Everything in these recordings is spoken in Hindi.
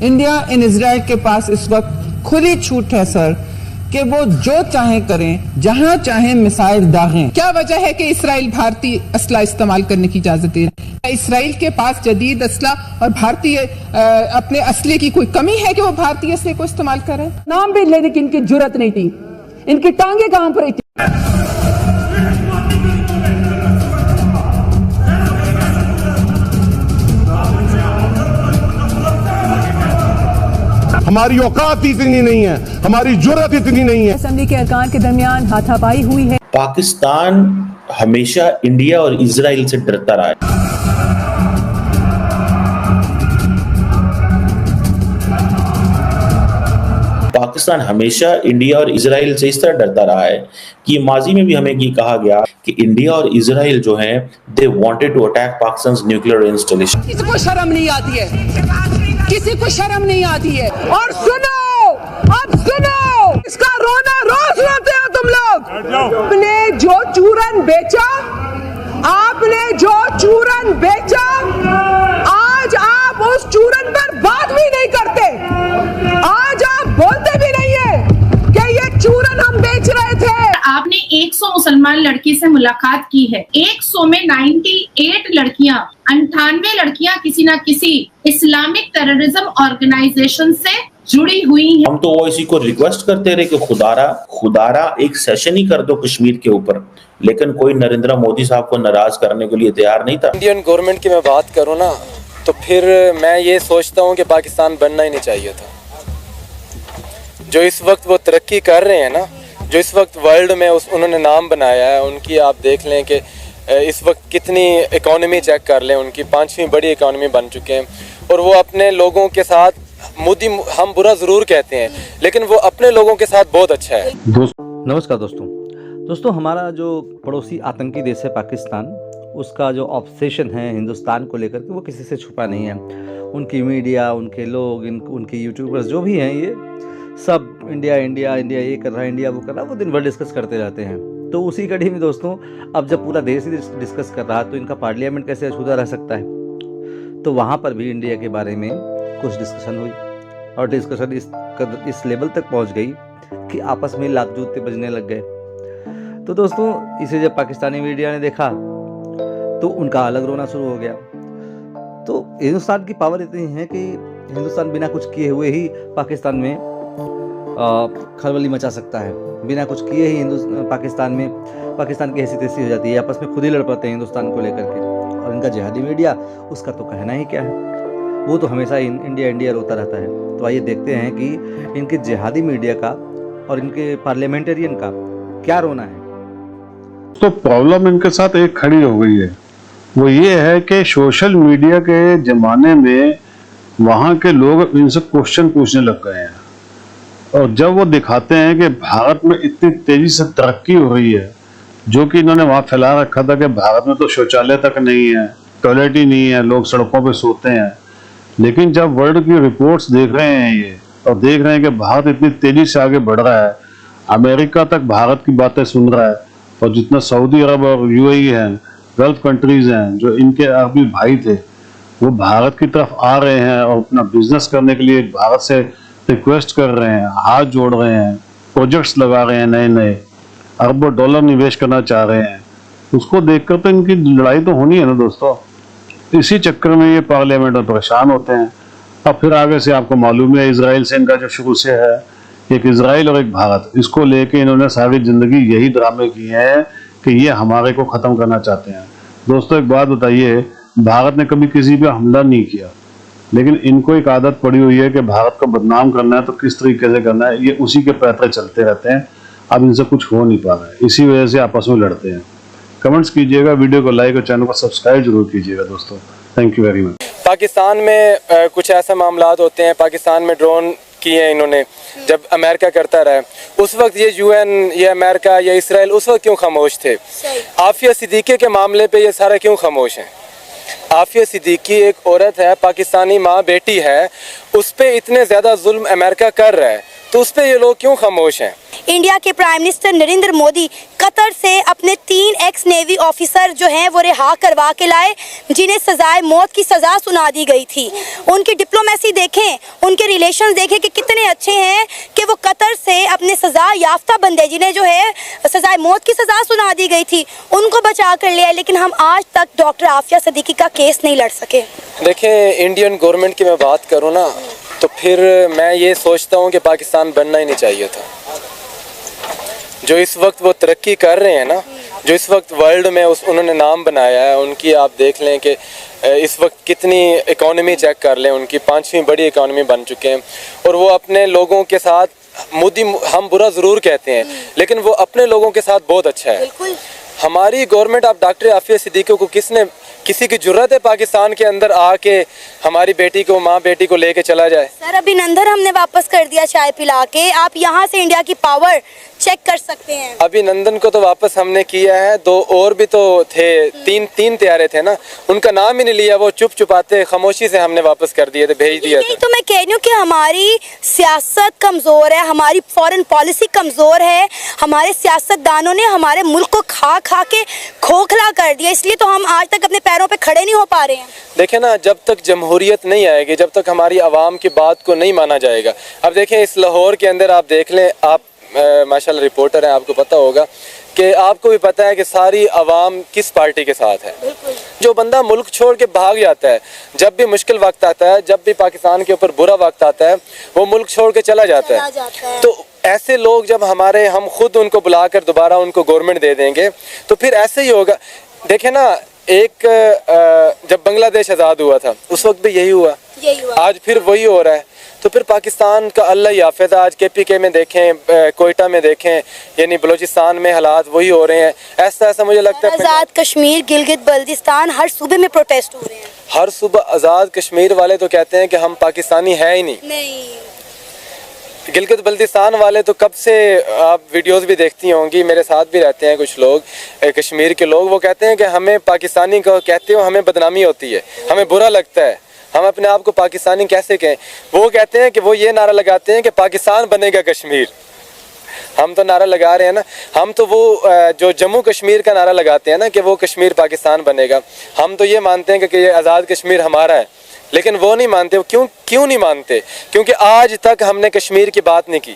इंडिया एंड इजराइल के पास इस वक्त खुली छूट है सर कि वो जो चाहे करें, जहां चाहे मिसाइल दागें। क्या वजह है कि इसराइल भारतीय असला इस्तेमाल करने की इजाजत दे रहा है? इसराइल के पास जदीद असला और भारतीय अपने असले की कोई कमी है कि वो भारतीय असले को इस्तेमाल करें? नाम भी लेने की इनकी जुर्रत नहीं थी, इनकी टांगे कहां पर थी। हमारी औकात इतनी नहीं है, हमारी जुर्रत इतनी नहीं है। असेंबली के अरकान के दरमियान हाथापाई हुई है। पाकिस्तान हमेशा इंडिया और इजराइल से डरता रहा है। पाकिस्तान हमेशा इंडिया और इजराइल से इस तरह डरता रहा है कि माजी में भी हमें ये कहा गया कि इंडिया और इजराइल जो हैं, they wanted to attack Pakistan nuclear installation. किसी को शर्म नहीं आती है, किसी को शर्म नहीं आती है। और सुनो, अब सुनो, इसका रोना रोज रोते हो तुम लोग। आपने जो चूरन बेचा, आपने जो चूरन बेचा, आज आप उस चूरन पर बात भी नहीं करते। आज आप बोलते भी नहीं है कि ये चूरन हम बेच रहे थे। आपने 100 मुसलमान लड़की से मुलाकात की है। 100 में 98 लड़कियां, 98 लड़कियां किसी ना किसी इस्लामिक टेररिज्म ऑर्गेनाइजेशन से जुड़ी हुई हैं। हम तो ओवैसी को रिक्वेस्ट करते रहे कि खुदारा एक सेशन ही कर दो कश्मीर के ऊपर, लेकिन कोई नरेंद्र मोदी साहब को नाराज करने के लिए तैयार नहीं था। इंडियन गवर्नमेंट की मैं बात करूँ ना, तो फिर मैं ये सोचता हूँ कि पाकिस्तान बनना ही नहीं चाहिए था। जो इस वक्त वो तरक्की कर रहे हैं ना, जो इस वक्त वर्ल्ड में उन्होंने नाम बनाया है, उनकी आप देख लें कि इस वक्त कितनी इकोनॉमी चेक कर लें, उनकी 5वीं बड़ी इकोनॉमी बन चुके हैं। और वो अपने लोगों के साथ, मोदी हम बुरा ज़रूर कहते हैं, लेकिन वो अपने लोगों के साथ बहुत अच्छा है। नमस्कार दोस्तों, हमारा जो पड़ोसी आतंकी देश है पाकिस्तान, उसका जो ऑब्सेशन है हिंदुस्तान को लेकर के, वो किसी से छुपा नहीं है। उनकी मीडिया, उनके लोग, उनके यूट्यूबर्स जो भी हैं, ये सब इंडिया ये कर रहा है, इंडिया वो कर रहा है, वो दिन भर डिस्कस करते रहते हैं। तो उसी कड़ी में दोस्तों, अब जब पूरा देश ही डिस्कस कर रहा है, तो इनका पार्लियामेंट कैसे अछूता रह सकता है। तो वहाँ पर भी इंडिया के बारे में कुछ डिस्कशन हुई, और डिस्कशन इस लेवल तक पहुँच गई कि आपस में लात जूते बजने लग गए। तो दोस्तों, इसे जब पाकिस्तानी मीडिया ने देखा तो उनका अलग रोना शुरू हो गया। तो हिंदुस्तान की पावर इतनी है कि हिंदुस्तान बिना कुछ किए हुए ही पाकिस्तान में खलबली मचा सकता है। बिना कुछ किए ही पाकिस्तान की हैसियत ऐसी हो जाती है, आपस में खुद ही लड़ पाते हैं हिंदुस्तान को लेकर के। और इनका जिहादी मीडिया, उसका तो कहना ही क्या है, वो तो हमेशा इंडिया रोता रहता है। तो आइए देखते हैं कि इनके जिहादी मीडिया का और इनके पार्लियामेंटेरियन का क्या रोना है। तो प्रॉब्लम इनके साथ एक खड़ी हो गई है, वो ये है कि सोशल मीडिया के ज़माने में वहाँ के लोग इनसे क्वेश्चन पूछने लग गए हैं। और जब वो दिखाते हैं कि भारत में इतनी तेज़ी से तरक्की हो रही है, जो कि इन्होंने वहाँ फैला रखा था कि भारत में तो शौचालय तक नहीं है, टॉयलेट ही नहीं है, लोग सड़कों पे सोते हैं। लेकिन जब वर्ल्ड की रिपोर्ट्स देख रहे हैं ये, और देख रहे हैं कि भारत इतनी तेज़ी से आगे बढ़ रहा है, अमेरिका तक भारत की बातें सुन रहा है, और जितना सऊदी अरब और यूएई हैं, गल्फ कंट्रीज़ हैं, जो इनके अरबी भाई थे, वो भारत की तरफ आ रहे हैं और अपना बिजनेस करने के लिए भारत से रिक्वेस्ट कर रहे हैं, हाथ जोड़ रहे हैं, प्रोजेक्ट्स लगा रहे हैं, नए अरबों डॉलर निवेश करना चाह रहे हैं। उसको देखकर तो इनकी लड़ाई तो होनी है ना दोस्तों। इसी चक्कर में ये पार्लियामेंट में परेशान होते हैं। अब फिर आगे से आपको मालूम है, इजराइल से इनका जो शुरू से है, एक इजराइल और एक भारत, इसको लेके इन्होंने सारी जिंदगी यही ड्रामे किए हैं कि ये हमारे को ख़त्म करना चाहते हैं। दोस्तों, एक बात बताइए, भारत ने कभी किसी पे हमला नहीं किया, लेकिन इनको एक आदत पड़ी हुई है कि भारत को बदनाम करना है तो किस तरीके से करना है, ये उसी के पैतरे चलते रहते हैं। अब इनसे कुछ हो नहीं पा रहा है, इसी वजह से आपस में लड़ते हैं। कमेंट्स कीजिएगा, वीडियो को लाइक और चैनल को सब्सक्राइब जरूर कीजिएगा दोस्तों। Thank you very much. Pakistan में कुछ ऐसे मामलात होते हैं, पाकिस्तान में ड्रोन किए हैं इन्होंने, जब अमेरिका करता रहा, उस वक्त ये यूएन, ये अमेरिका या इसराइल उस वक्त क्यों खामोश थे? आफिया सिद्दीकी के मामले पे ये सारा क्यों खामोश हैं? आफिया सिद्दीकी एक औरत है, पाकिस्तानी माँ बेटी है, उस पर इतने ज़्यादा जुल्म अमेरिका कर रहा है, तो उस पर ये लोग क्यों खामोश हैं? इंडिया के prime minister Narendra Modi Qatar से अपने 3 एक्स नेवी ऑफिसर जो हैं वो रिहा करवा के लाए, जिन्हें सजाए मौत की सज़ा सुना दी गई थी। उनकी डिप्लोमेसी देखें, उनके रिलेशंस देखें कि कितने अच्छे हैं कि वो कतर से अपने सज़ा याफ्ता बंदे, जिन्हें जो है सजाए मौत की सज़ा सुना दी गई थी, उनको बचा कर ले आए। लेकिन हम आज तक डॉक्टर आफिया सिद्दीकी का केस नहीं लड़ सके। देखें, इंडियन गवर्नमेंट की मैं बात करूँ ना, तो फिर मैं ये सोचता हूँ कि पाकिस्तान बनना ही नहीं चाहिए था। जो इस वक्त वो तरक्की कर रहे हैं ना, जो इस वक्त वर्ल्ड में उन्होंने नाम बनाया है, उनकी आप देख लें कि इस वक्त कितनी इकॉनमी चेक कर लें, उनकी 5वीं बड़ी इकॉनमी बन चुके हैं। और वो अपने लोगों के साथ, मोदी हम बुरा ज़रूर कहते हैं लेकिन वो अपने लोगों के साथ बहुत अच्छा है। हमारी गवर्नमेंट, आप डॉक्टर आफिया सिद्दीकी को किसी की जुर्रत है पाकिस्तान के अंदर आके हमारी बेटी को, माँ बेटी को लेके चला जाए? सर, अभिनंदन हमने वापस कर दिया चाय पिला के। आप यहाँ से इंडिया की पावर चेक कर सकते हैं। अभिनंदन को तो वापस हमने किया है, 2 और भी तो थे, 3 तैयारे थे ना, उनका नाम ही नहीं लिया, वो चुप चुपाते खामोशी से हमने वापस कर दिए थे, भेज दिया था। तो मैं कह रही हूँ कि हमारी सियासत कमज़ोर है, हमारी फॉरेन पॉलिसी कमज़ोर है, हमारे सियासतदानों ने हमारे मुल्क को खा खा के खोखला कर दिया, इसलिए तो हम आज तक अपने पैरों पे खड़े नहीं हो पा रहे हैं। देखें ना, जब तक जमहूरियत नहीं आएगी, जब तक हमारी आवाम की बात को नहीं माना जाएगा। अब देखें, इस लाहौर के अंदर आप देख लें, आप माशाल्लाह रिपोर्टर हैं, आपको पता होगा कि आपको भी पता है कि सारी आवाम किस पार्टी के साथ है। जो बंदा मुल्क छोड़ के भाग जाता है, जब भी मुश्किल वक्त आता है, जब भी पाकिस्तान के ऊपर बुरा वक्त आता है, वो मुल्क छोड़ के चला जाता है। तो ऐसे लोग जब हम खुद उनको बुलाकर दोबारा उनको गवर्नमेंट दे देंगे तो फिर ऐसे ही होगा। देखें ना, जब बांग्लादेश आज़ाद हुआ था उस वक्त भी यही हुआ, आज फिर वही हो रहा है। तो फिर पाकिस्तान का अल्लाह ही हाफ़िज़। आज KPK में देखें, कोयटा में देखें, यानी बलूचिस्तान में हालात वही हो रहे हैं। ऐसा मुझे लगता है आज़ाद कश्मीर, गिलगित बल्तिस्तान, हर सूबे में प्रोटेस्ट हो रहे हैं। हर सुबह आज़ाद कश्मीर वाले तो कहते हैं कि हम पाकिस्तानी हैं ही नहीं। गिलगित बल्तिस्तान वाले तो कब से, आप वीडियोस भी देखती होंगी, मेरे साथ भी रहते हैं कुछ लोग, कश्मीर के लोग, वो कहते हैं कि हमें पाकिस्तानी को कहते हो हमें बदनामी होती है, हमें बुरा लगता है, हम अपने आप को पाकिस्तानी कैसे कहें। वो कहते हैं कि वो ये नारा लगाते हैं कि पाकिस्तान बनेगा कश्मीर। हम तो नारा लगा रहे हैं ना, हम तो वो जो जम्मू कश्मीर का नारा लगाते हैं ना कि वो कश्मीर पाकिस्तान बनेगा, हम तो ये मानते हैं कि ये आज़ाद कश्मीर हमारा है, लेकिन वो नहीं मानते। वो क्यों नहीं मानते? क्योंकि आज तक हमने कश्मीर की बात नहीं की।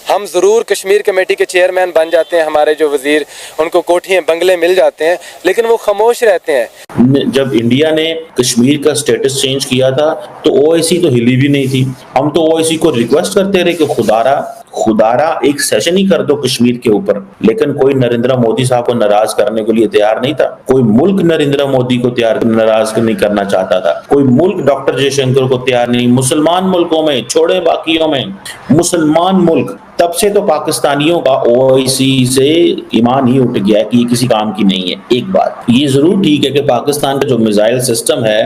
हम ज़रूर कश्मीर कमेटी के चेयरमैन बन जाते हैं, हमारे जो वज़ीर, उनको कोठियाँ बंगले मिल जाते हैं, लेकिन वो खामोश रहते हैं। जब इंडिया ने कश्मीर का स्टेटस चेंज किया था तो OIC तो हिली भी नहीं थी। हम तो OIC को रिक्वेस्ट करते रहे कि खुदारा एक सेशन ही कर दो कश्मीर के ऊपर, लेकिन कोई नरेंद्र मोदी साहब को नाराज करने के लिए तैयार नहीं था। कोई मुल्क नरेंद्र मोदी को नाराज नहीं करना चाहता था। कोई मुल्क डॉक्टर जयशंकर को तैयार नहीं। मुसलमान मुल्कों में, छोड़े बाकियों में, मुसलमान मुल्क, तब से तो पाकिस्तानियों का OIC से ईमान ही उठ गया कि ये किसी काम की नहीं है। एक बात ये जरूर ठीक है कि पाकिस्तान का जो मिसाइल सिस्टम है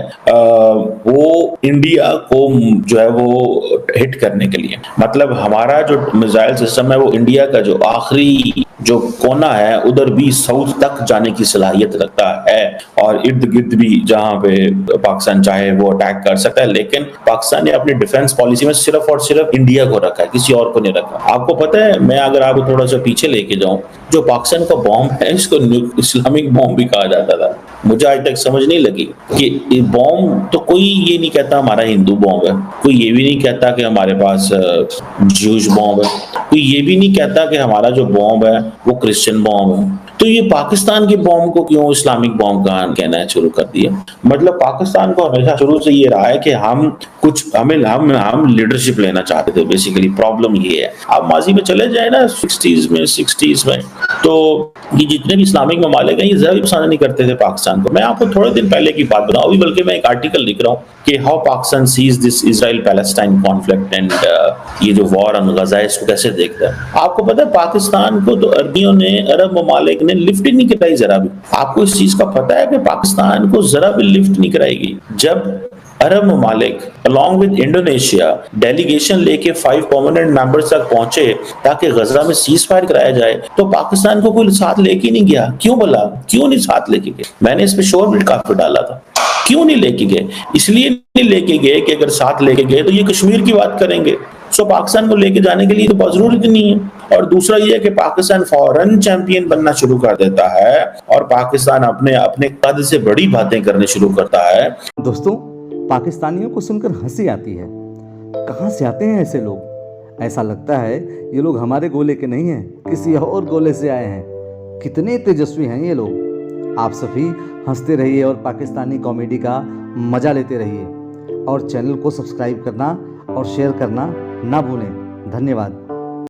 वो इंडिया को जो है वो हिट करने के लिए, मतलब हमारा जो मिसाइल सिस्टम है वो इंडिया का जो आखिरी जो कोना है उधर भी साउथ तक जाने की सलाहियत रखता है, और इर्द गिर्द भी जहां पे पाकिस्तान चाहे वो अटैक कर सकता है। लेकिन पाकिस्तान ने अपनी डिफेंस पॉलिसी में सिर्फ और सिर्फ इंडिया को रखा है, किसी और को नहीं रखा। आपको पता है, मैं अगर आपको थोड़ा सा पीछे लेके जाऊं, जो पाकिस्तान का बॉम्ब है इसको इस्लामिक बॉम्ब भी कहा जाता था। मुझे आज तक समझ नहीं लगी कि बॉम्ब तो कोई ये नहीं कहता हमारा हिंदू बॉम्ब है, कोई ये भी नहीं कहता कि हमारे पास ज्यूश बॉम्ब है, कोई ये भी नहीं कहता कि हमारा जो बॉम्ब है वो क्रिश्चियन बॉम्ब है। तो ये पाकिस्तान के बॉम्ब को क्यों इस्लामिक बॉम्ब कहना शुरू कर दिया? मतलब पाकिस्तान को हमेशा शुरू से ये रहा है कि हम लीडरशिप लेना चाहते थे। बेसिकली प्रॉब्लम ये है, आप माजी में चले जाए ना 60s में, तो ये जितने भी इस्लामिक ममालिक हैं ये जरा भी पसंद नहीं करते थे पाकिस्तान को। मैं आपको थोड़े दिन पहले की बात बताऊं, अभी बल्कि मैं एक आर्टिकल लिख रहा हूँ कि how Pakistan sees this Israel Palestine conflict and ये जो वॉर ऑन गजा है इसको कैसे देखता है। आपको पता है पाकिस्तान को तो अरब ममालिक ने लिफ्ट ही नहीं कराई जरा भी। आपको इस चीज का पता है कि पाकिस्तान को जरा भी लिफ्ट नहीं कराएगी। जब अरब ममालिक अलॉन्ग विद इंडोनेशिया डेलीगेशन लेके 5 परमानेंट मेंबर्स तक पहुंचे ताकि गजा में सीज फायर कराया जाए, तो पाकिस्तान को कोई साथ लेके नहीं गया। क्यों बोला? क्यों नहीं साथ लेके गए? मैंने इस पे शोर भी काफी डाला था। क्यों नहीं लेके गए? इसलिए नहीं लेके गए कि अगर साथ लेके गए तो ये कश्मीर की बात करेंगे, सो पाकिस्तान को लेके जाने के लिए तो बहुत जरूरत नहीं है। और दूसरा ये है कि पाकिस्तान फौरन चैंपियन बनना शुरू कर देता है और पाकिस्तान अपने अपने कद से बड़ी बातें करने शुरू करता है। दोस्तों, पाकिस्तानियों को सुनकर हंसी आती है। कहाँ से आते हैं ऐसे लोग? ऐसा लगता है ये लोग हमारे गोले के नहीं हैं, किसी और गोले से आए हैं। कितने तेजस्वी हैं ये लोग। आप सभी हंसते रहिए और पाकिस्तानी कॉमेडी का मजा लेते रहिए और चैनल को सब्सक्राइब करना और शेयर करना ना भूलें। धन्यवाद।